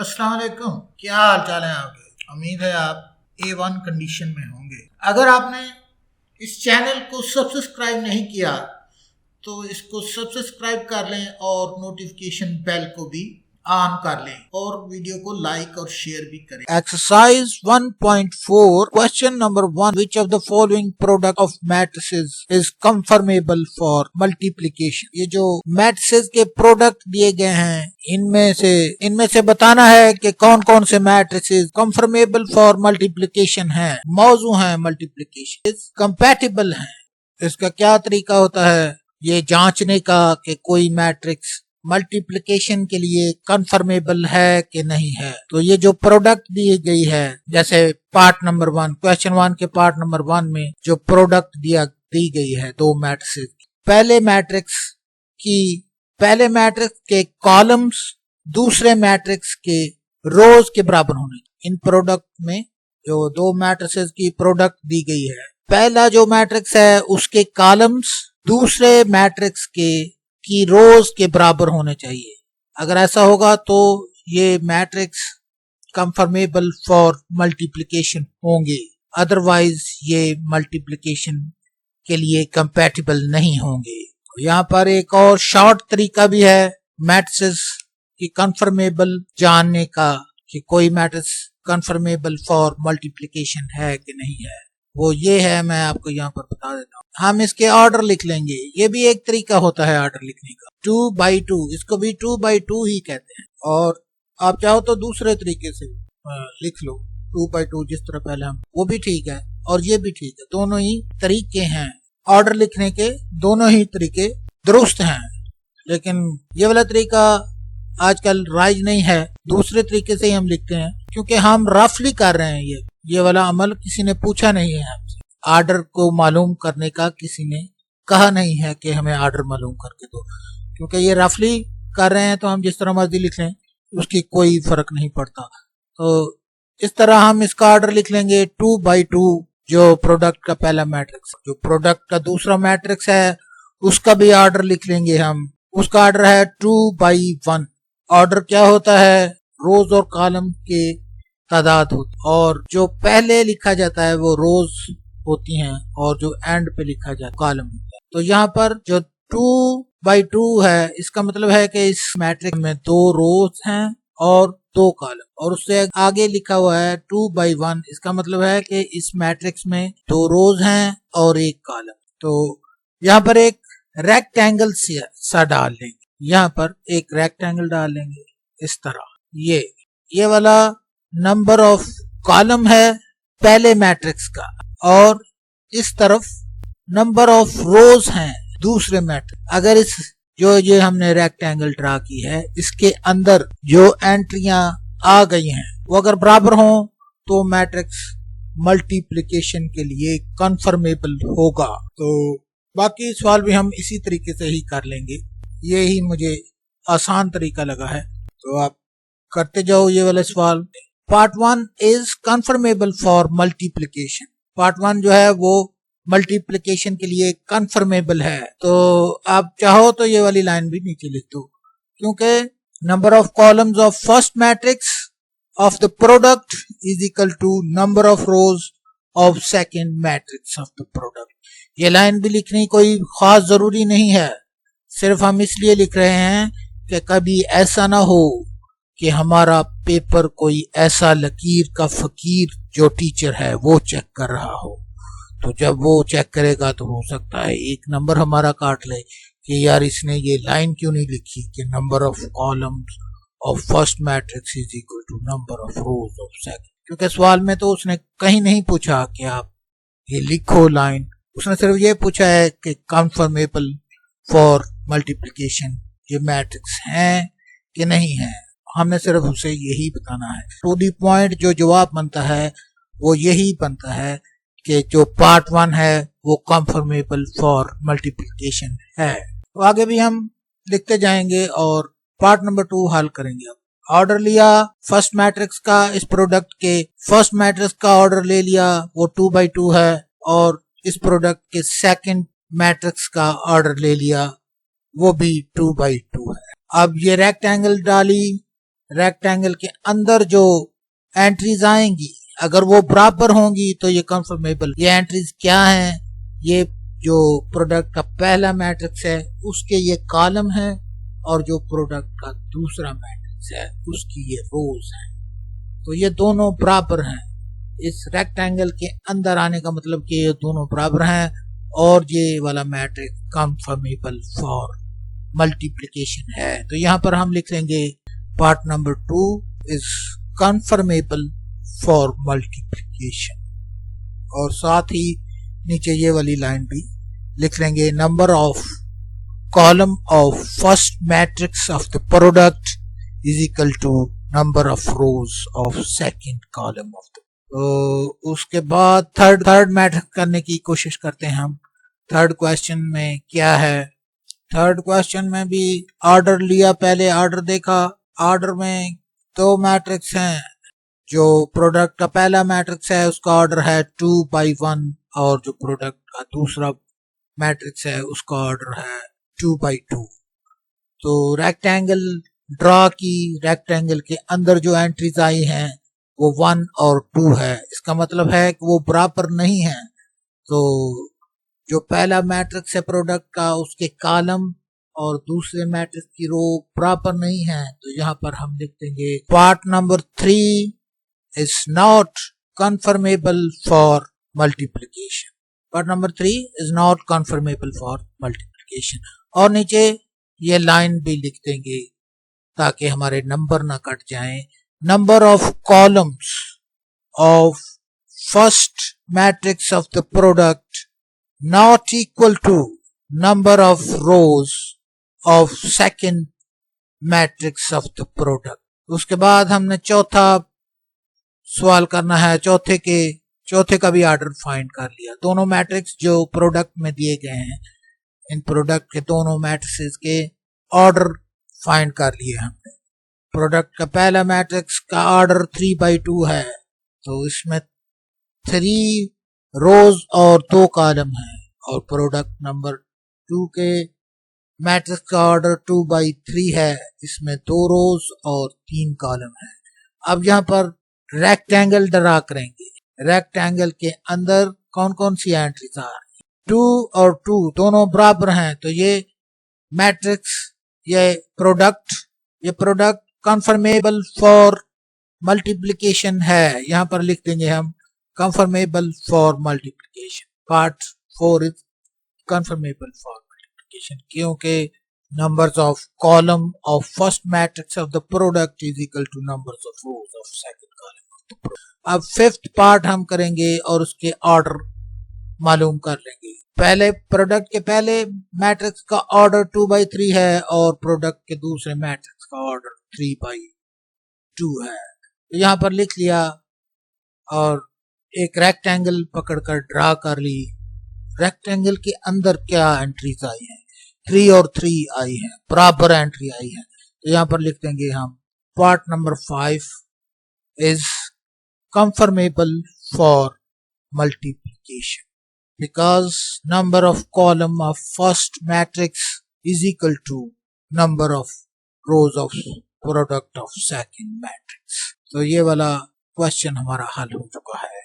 अस्सलाम वालेकुम। क्या हाल चाल है आपके? उम्मीद है आप A1 कंडीशन में होंगे। अगर आपने इस चैनल को सब्सक्राइब नहीं किया तो इसको सब्सक्राइब कर लें और नोटिफिकेशन बेल को भी ऑन कर लें और वीडियो को लाइक और शेयर भी करें। Exercise 1.4 question number 1, which of the following product of matrices is conformable for multiplication. ये जो मैट्रिसेस के प्रोडक्ट दिए गए हैं इनमें से बताना है कि कौन कौन से मैट्रिसेस कंफर्मेबल फॉर मल्टीप्लिकेशन है, मौजू है मल्टीप्लिकेशन, कंपैटिबल है। इसका क्या तरीका होता है ये जांचने का कि कोई मैट्रिक्स मल्टीप्लिकेशन के लिए कंफर्मेबल है कि नहीं है। तो ये जो प्रोडक्ट दी गई है, जैसे पार्ट नंबर 1 क्वेश्चन 1 के पार्ट नंबर 1 में जो प्रोडक्ट दी गई है दो मैट्रिक्स, पहले मैट्रिक्स के कॉलम्स दूसरे मैट्रिक्स के रोज के बराबर होने। इन प्रोडक्ट में जो दो मैट्रिसेस की प्रोडक्ट दी गई है, पहला जो मैट्रिक्स है उसके कॉलम्स दूसरे मैट्रिक्स की रोज के बराबर होने चाहिए। अगर ऐसा होगा तो ये मैट्रिक्स कंफर्मेबल फॉर मल्टीप्लिकेशन होंगे, अदरवाइज ये मल्टीप्लिकेशन के लिए कंपैटिबल नहीं होंगे। यहाँ पर एक और शॉर्ट तरीका भी है मैट्रिक्स की कंफर्मेबल जानने का कि कोई मैट्रिक्स कंफर्मेबल फॉर मल्टीप्लिकेशन है कि नहीं है। वो ये है, मैं आपको यहाँ पर बता देता हूँ। हम इसके ऑर्डर लिख लेंगे, ये भी एक तरीका होता है ऑर्डर लिखने का। 2/2 इसको भी 2/2 ही कहते हैं, और आप चाहो तो दूसरे तरीके से लिख लो 2/2 जिस तरह पहले हम, वो भी ठीक है और ये भी ठीक है। दोनों ही तरीके हैं ऑर्डर लिखने के, दोनों ही तरीके दुरुस्त हैं, लेकिन ये वाला तरीका आजकल राइज नहीं है। दूसरे तरीके से ही हम लिखते हैं क्योंकि हम रफली कर रहे हैं। ये वाला अमल किसी ने पूछा नहीं है हमसे, ऑर्डर को मालूम करने का किसी ने कहा नहीं है कि हमें ऑर्डर मालूम करके दो, क्योंकि ये रफली कर रहे हैं तो हम जिस तरह मर्जी लिख लें उसकी कोई फर्क नहीं पड़ता। तो इस तरह हम इसका ऑर्डर लिख लेंगे 2/2 जो प्रोडक्ट का पहला मैट्रिक्स, जो प्रोडक्ट का दूसरा मैट्रिक्स है उसका भी ऑर्डर लिख लेंगे हम। उसका ऑर्डर है 2/1। ऑर्डर क्या होता है, रोज और कॉलम के तादाद होती, और जो पहले लिखा जाता है वो रोज होती हैं और जो एंड पे लिखा जाता है कॉलम होता है। तो यहाँ पर जो 2/2 है इसका मतलब है कि इस मैट्रिक्स में 2 रोज हैं और 2 कॉलम, और उससे आगे लिखा हुआ है 2/1, इसका मतलब है कि इस मैट्रिक्स में 2 रोज हैं और 1 कॉलम। तो यहाँ पर एक रेक्टेंगल सा डाल लेंगे, यहाँ पर एक रेक्टेंगल डाल लेंगे इस तरह। ये वाला नंबर ऑफ कॉलम है पहले मैट्रिक्स का, और इस तरफ नंबर ऑफ रोज हैं दूसरे मैट्रिक्स। अगर इस जो ये हमने रेक्टेंगल ड्रा की है इसके अंदर जो एंट्रियां आ गई हैं वो अगर बराबर हो तो मैट्रिक्स मल्टीप्लिकेशन के लिए कंफर्मेबल होगा। तो बाकी सवाल भी हम इसी तरीके से ही कर लेंगे, ये ही मुझे आसान तरीका लगा है, तो आप करते जाओ ये वाले सवाल। Part 1 is conformable for multiplication. Part 1 जो है वो मल्टीप्लिकेशन के लिए कंफर्मेबल है। तो आप चाहो तो ये वाली लाइन भी नीचे लिख दो, क्योंकि number of columns of first matrix of the product is equal to number of rows of second matrix of the product. ये लाइन भी लिखनी कोई खास जरूरी नहीं है, सिर्फ हम इसलिए लिख रहे हैं कि कभी ऐसा ना हो कि हमारा पेपर कोई ऐसा लकीर का फकीर जो टीचर है वो चेक कर रहा हो। तो जब वो चेक करेगा तो हो सकता है एक नंबर हमारा काट ले कि यार इसने ये लाइन क्यों नहीं लिखी कि number of columns of first matrix is equal to number of rows of second. क्योंकि सवाल में तो उसने कहीं नहीं पूछा कि आप ये लिखो लाइन, उसने सिर्फ ये पूछा है कि कंफर्मेबल फॉर मल्टीप्लिकेशन ये मैट्रिक्स हैं कि नहीं है। हमने सिर्फ उसे यही बताना है। टू दी पॉइंट जो जवाब बनता है वो यही बनता है कि जो पार्ट 1 है वो कंफर्मेबल फॉर मल्टीप्लिकेशन है। तो आगे भी हम लिखते जाएंगे और पार्ट नंबर 2 हल करेंगे। ऑर्डर लिया फर्स्ट मैट्रिक्स का, इस प्रोडक्ट के फर्स्ट मैट्रिक्स का ऑर्डर ले लिया वो 2/2 है, और इस प्रोडक्ट के सेकंड मैट्रिक्स का ऑर्डर ले लिया वो भी 2/2 है। अब ये रेक्टेंगल डाली रेक्टेंगल के अंदर जो एंट्रीज आएंगी अगर वो बराबर होंगी तो ये कंफर्मेबल। ये एंट्रीज क्या हैं? ये जो प्रोडक्ट का पहला मैट्रिक्स है उसके ये कॉलम है और जो प्रोडक्ट का दूसरा मैट्रिक्स है उसकी ये रोज है। तो ये दोनों बराबर हैं। इस रेक्टेंगल के अंदर आने का मतलब कि ये दोनों बराबर हैं और ये वाला मैट्रिक्स कंफर्मेबल फॉर मल्टीप्लिकेशन है। तो यहाँ पर हम लिख लेंगे part number 2 is conformable for multiplication, और साथ ही नीचे ये वाली लाइन भी लिख लेंगे, number of columns of first matrix of the product is equal to number of rows of second column of the. तो उसके बाद थर्ड मैट्रिक्स करने की कोशिश करते हैं हम। थर्ड क्वेश्चन में क्या है? थर्ड क्वेश्चन में भी ऑर्डर लिया, पहले ऑर्डर देखा। ऑर्डर में दो मैट्रिक्स हैं। जो प्रोडक्ट का पहला मैट्रिक्स है उसका ऑर्डर है 2/1 और जो प्रोडक्ट का दूसरा मैट्रिक्स है उसका ऑर्डर है 2/2। तो रेक्टेंगल ड्रॉ की, रेक्टेंगल के अंदर जो एंट्रीज आई हैं वो 1 और 2 है। इसका मतलब है कि वो बराबर नहीं है। तो जो पहला मैट्रिक्स है प्रोडक्ट का उसके कॉलम और दूसरे मैट्रिक्स की रो बराबर नहीं है। तो यहाँ पर हम लिख देंगे part number 3 is not conformable for multiplication. Part number 3 is not conformable for multiplication. और नीचे ये लाइन भी लिख देंगे ताकि हमारे नंबर ना कट जाएं। Number of columns of first matrix of the product not equal to number of rows of second matrix of the product. उसके बाद हमने चौथा सवाल करना है। चौथे का भी ऑर्डर फाइंड कर लिया। दोनों मैट्रिक्स जो प्रोडक्ट में दिए गए हैं इन प्रोडक्ट के दोनों मैट्रिक्स के ऑर्डर फाइंड कर लिए हमने। प्रोडक्ट का पहला मैट्रिक्स का ऑर्डर 3/2 है, तो इसमें 3 रोज और 2 कॉलम है। और प्रोडक्ट नंबर 2 के मैट्रिक्स का ऑर्डर 2/3 है, इसमें 2 रोज और 3 कॉलम है। अब यहाँ पर रेक्टेंगल ड्रा करेंगे। रेक्टेंगल के अंदर कौन कौन सी एंट्रीज आ रही है? 2 और 2 दोनों बराबर हैं। तो ये मैट्रिक्स, ये प्रोडक्ट कंफर्मेबल फॉर मल्टीप्लिकेशन है। यहाँ पर लिख देंगे हम confirmable for multiplication. Part 4 is conformable for multiplication क्योंकि numbers of column of first matrix of the product is equal to numbers of rows of second column of the product. अब fifth part हम करेंगे और उसके order मालूम कर लेंगे। पहले प्रोडक्ट के पहले मैट्रिक्स का ऑर्डर 2/3 है और प्रोडक्ट के दूसरे मैट्रिक्स का ऑर्डर 3/2 है। तो यहाँ पर लिख लिया और एक रेक्टेंगल पकड़कर ड्रा कर ली। रेक्टेंगल के अंदर क्या एंट्रीज आई हैं? 3 और 3 आई है, बराबर एंट्री आई है। तो यहाँ पर लिख देंगे हम part number 5 is conformable for multiplication because number of columns of first matrix is equal to number of rows of product of second matrix. तो ये वाला क्वेश्चन हमारा हल हो चुका है।